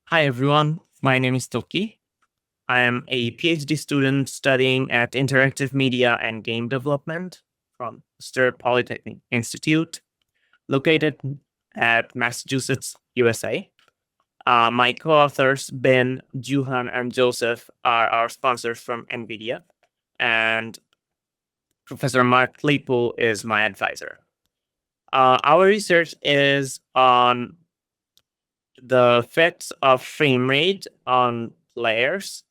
Hi, everyone. My name is Toki. I am a PhD student studying at Interactive Media and Game Development from Worcester Polytechnic Institute, located at Massachusetts, USA. My co authors, Ben, Juhan, and Joseph, are our sponsors from NVIDIA, and Professor Mark Claypool is my advisor. Our research is on the effects of frame rate on players,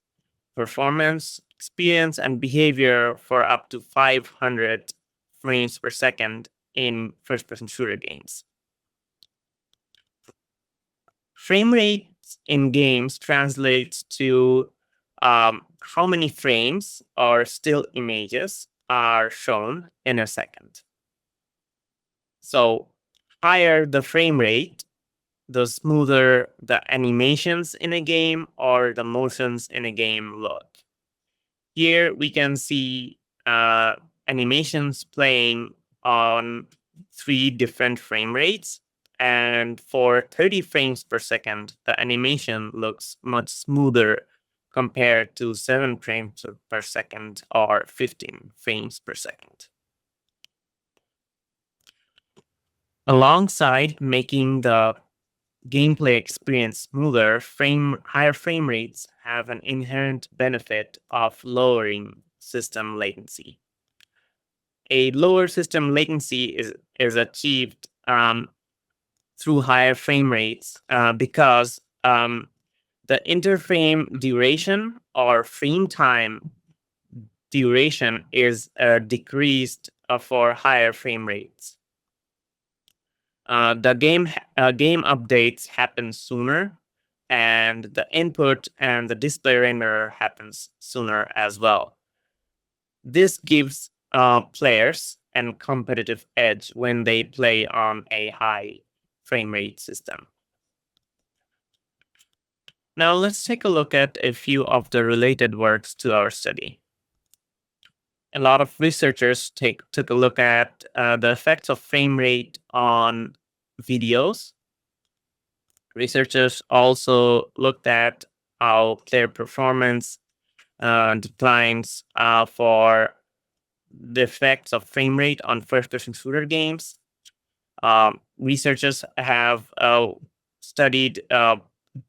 performance, experience, and behavior for up to 500 frames per second in first person shooter games. Frame rate in games translates to how many frames or still images are shown in a second. So, higher the frame rate, the smoother the animations in a game or the motions in a game look. Here we can see animations playing on 3 different frame rates. And for 30 frames per second, the animation looks much smoother compared to 7 frames per second or 15 frames per second. Alongside making the gameplay experience smoother, higher frame rates have an inherent benefit of lowering system latency. A lower system latency is achieved through higher frame rates because the interframe duration or frame time duration is decreased for higher frame rates. The game updates happen sooner, and the input and the display render happens sooner as well. This gives players a competitive edge when they play on a high frame rate system. Now let's take a look at a few of the related works to our study. A lot of researchers took a look at the effects of frame rate on videos. Researchers also looked at how player performance declines for the effects of frame rate on first-person shooter games. Researchers have studied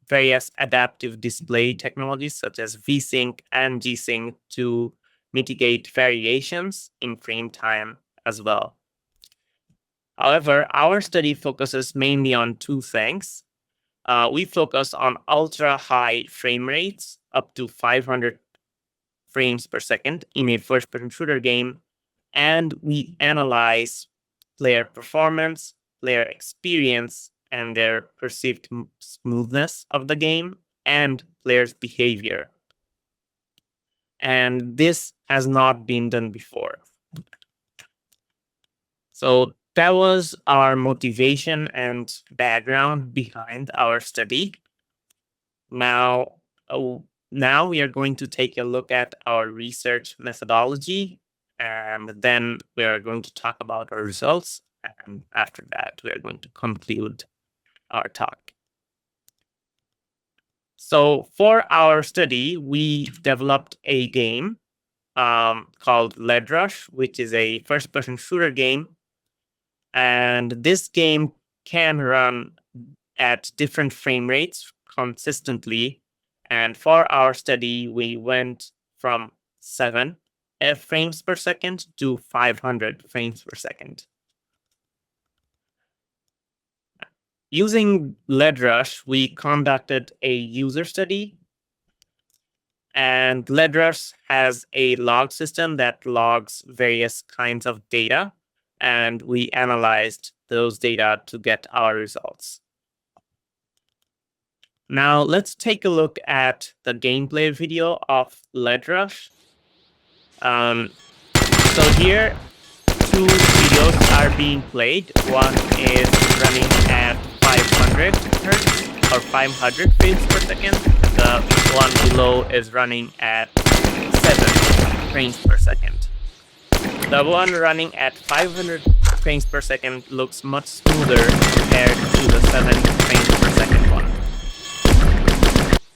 various adaptive display technologies such as VSync and G-Sync to mitigate variations in frame time as well. However, our study focuses mainly on 2 things. We focus on ultra-high frame rates, up to 500 frames per second in a first-person shooter game, and we analyze player performance, player experience, and their perceived smoothness of the game, and players' behavior. And this has not been done before. So that was our motivation and background behind our study. Now we are going to take a look at our research methodology, and then we are going to talk about our results. And after that, we are going to conclude our talk. So for our study, we developed a game called Lead Rush, which is a first-person shooter game. And this game can run at different frame rates consistently. And for our study, we went from 7 frames per second to 500 frames per second. Using Lead Rush, we conducted a user study. And Lead Rush has a log system that logs various kinds of data, and we analyzed those data to get our results. Now let's take a look at the gameplay video of Lead Rush. So here, 2 videos are being played. One is running at 500 hertz or 500 frames per second. The one below is running at 7 frames per second. The one running at 500 frames per second looks much smoother compared to the 7 frames per second one.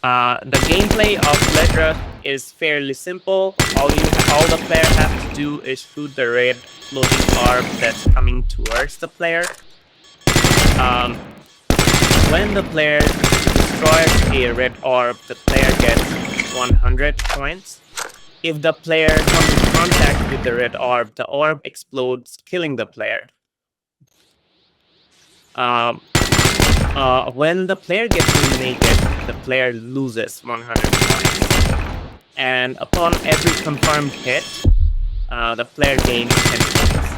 The gameplay of Lead Rush is fairly simple. All the player has to do is shoot the red floating orb that's coming towards the player. Um, when the player destroys a red orb, the player gets 100 points. If the player comes in contact with the orb explodes, killing the player. When the player gets eliminated, the player loses 100 points. And upon every confirmed hit, the player gains 10 points.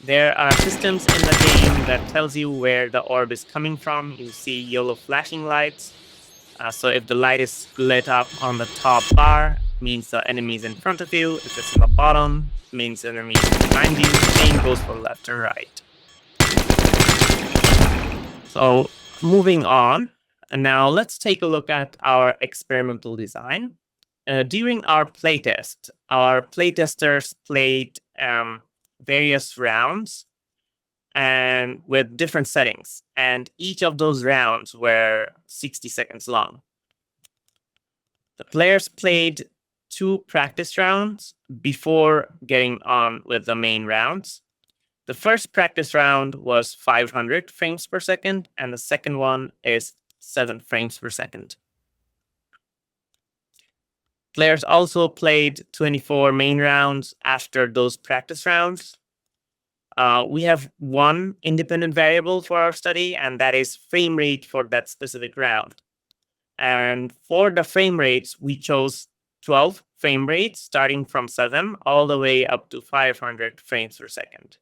There are systems in the game that tells you where the orb is coming from. You see yellow flashing lights. So if the light is lit up on the top bar, means the enemy is in front of you. If it's on the bottom, means the enemy is behind you. Same goes for left and right. So moving on, and now let's take a look at our experimental design. During our playtest, our playtesters played various rounds and with different settings, and each of those rounds were 60 seconds long. The players played 2 practice rounds before getting on with the main rounds. The first practice round was 500 frames per second, and the second one is 7 frames per second. Players also played 24 main rounds after those practice rounds. We have one independent variable for our study, and that is frame rate for that specific round. And for the frame rates, we chose 12 frame rates, starting from 7 all the way up to 500 frames per second.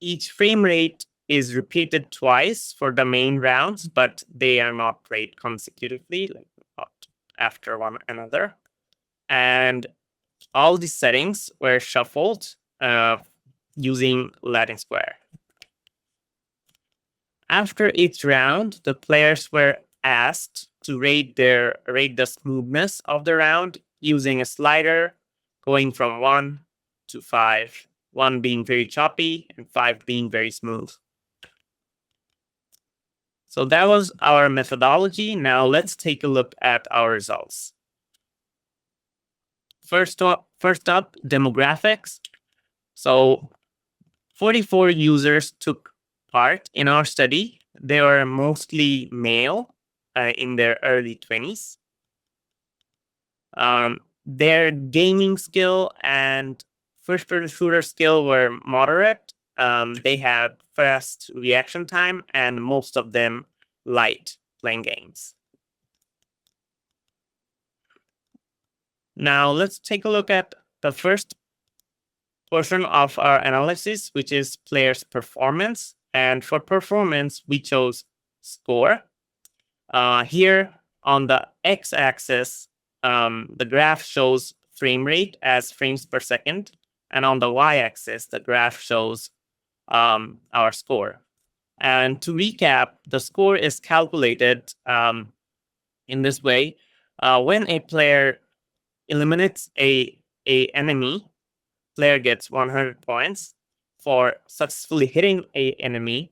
Each frame rate is repeated twice for the main rounds, but they are not played consecutively, like not after one another. And all the settings were shuffled using Latin square. After each round, the players were asked to rate the smoothness of the round using a slider going from 1 to 5, 1 being very choppy and 5 being very smooth. So that was our methodology. Now let's take a look at our results. First up, demographics. So 44 users took part in our study. They were mostly male in their early 20s. Their gaming skill and first-person shooter skill were moderate. They had fast reaction time, and most of them liked playing games. Now let's take a look at the first portion of our analysis, which is players' performance. And for performance, we chose score. Here on the x-axis, the graph shows frame rate as frames per second. And on the y-axis, the graph shows our score. And to recap, the score is calculated in this way. When a player eliminates a enemy, player gets 100 points. For successfully hitting a enemy,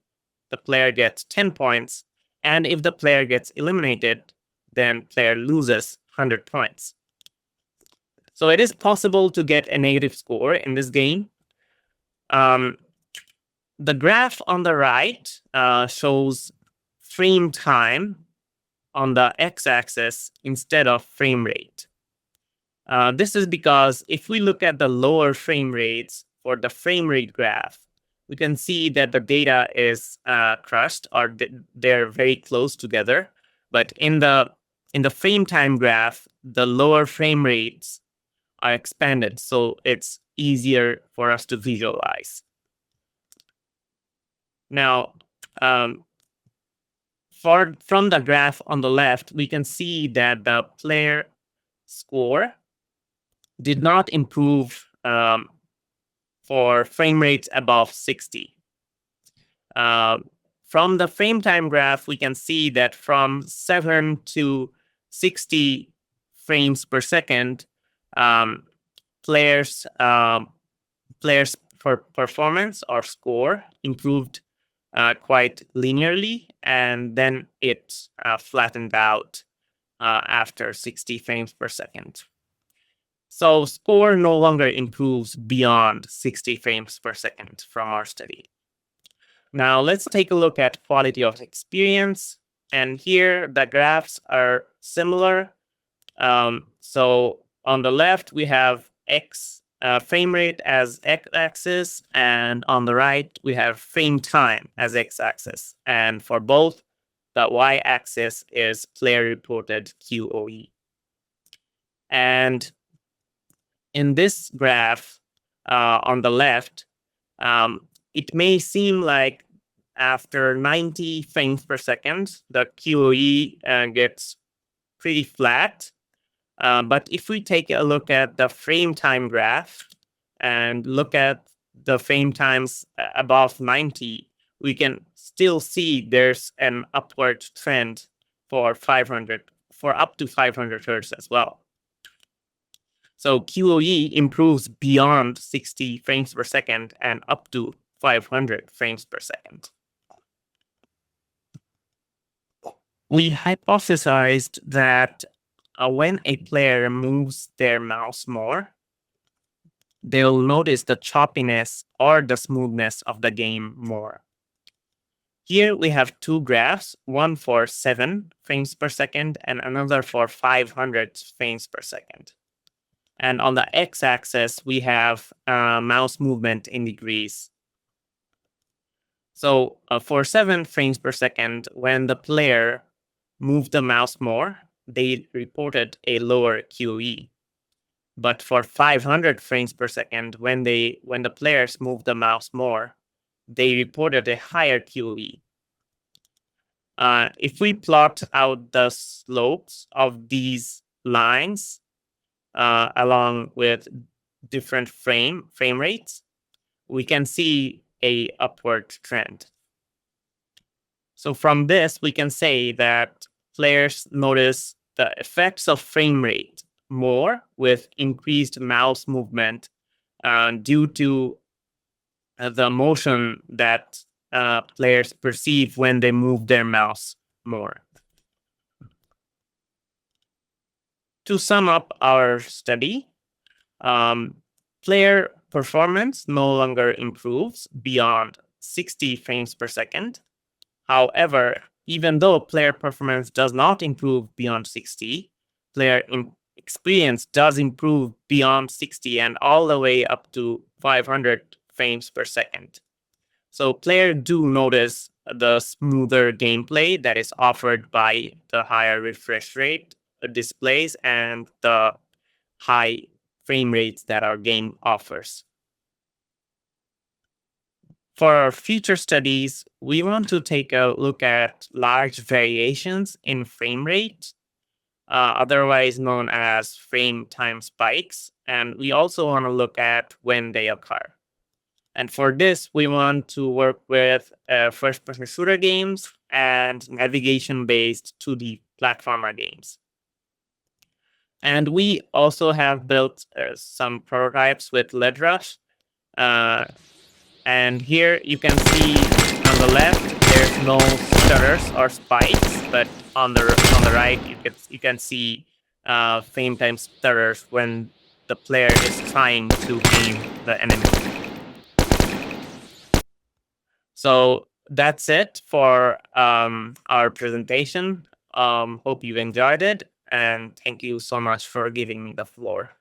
the player gets 10 points. And if the player gets eliminated, then player loses 100 points. So it is possible to get a negative score in this game. The graph on the right shows frame time on the x-axis instead of frame rate. This is because if we look at the lower frame rates for the frame rate graph, we can see that the data is crushed, or they're very close together. But in the frame time graph, the lower frame rates are expanded, so it's easier for us to visualize. Now, from the graph on the left, we can see that the player score did not improve for frame rates above 60. From the frame time graph, we can see that from 7 to 60 frames per second, players for performance or score improved quite linearly, and then it flattened out after 60 frames per second. So score no longer improves beyond 60 frames per second from our study. Now let's take a look at quality of experience. And here the graphs are similar. So on the left, we have X frame rate as x-axis, and on the right, we have frame time as x-axis. And for both, the y-axis is player-reported QoE. And in this graph on the left, it may seem like after 90 frames per second, the QoE gets pretty flat. But if we take a look at the frame time graph and look at the frame times above 90, we can still see there's an upward trend for up to 500 hertz as well. So QoE improves beyond 60 frames per second and up to 500 frames per second. We hypothesized that when a player moves their mouse more, they'll notice the choppiness or the smoothness of the game more. Here we have two graphs, one for 7 frames per second and another for 500 frames per second. And on the x-axis, we have mouse movement in degrees. So for 7 frames per second, when the player moved the mouse more, they reported a lower QoE. But for 500 frames per second, when the players moved the mouse more, they reported a higher QoE. If we plot out the slopes of these lines along with different frame rates, we can see a upward trend. So from this, we can say that players notice the effects of frame rate more with increased mouse movement due to the motion that players perceive when they move their mouse more. To sum up our study, player performance no longer improves beyond 60 frames per second. However, even though player performance does not improve beyond 60, player experience does improve beyond 60 and all the way up to 500 frames per second. So players do notice the smoother gameplay that is offered by the higher refresh rate displays and the high frame rates that our game offers. For our future studies, we want to take a look at large variations in frame rate, otherwise known as frame time spikes. And we also want to look at when they occur. And for this, we want to work with first-person shooter games and navigation-based 2D platformer games. And we also have built some prototypes with LedRush. And here you can see on the left, there's no stutters or spikes, but on the right, you can see frame time stutters when the player is trying to aim the enemy. So that's it for our presentation. Hope you enjoyed it, and thank you so much for giving me the floor.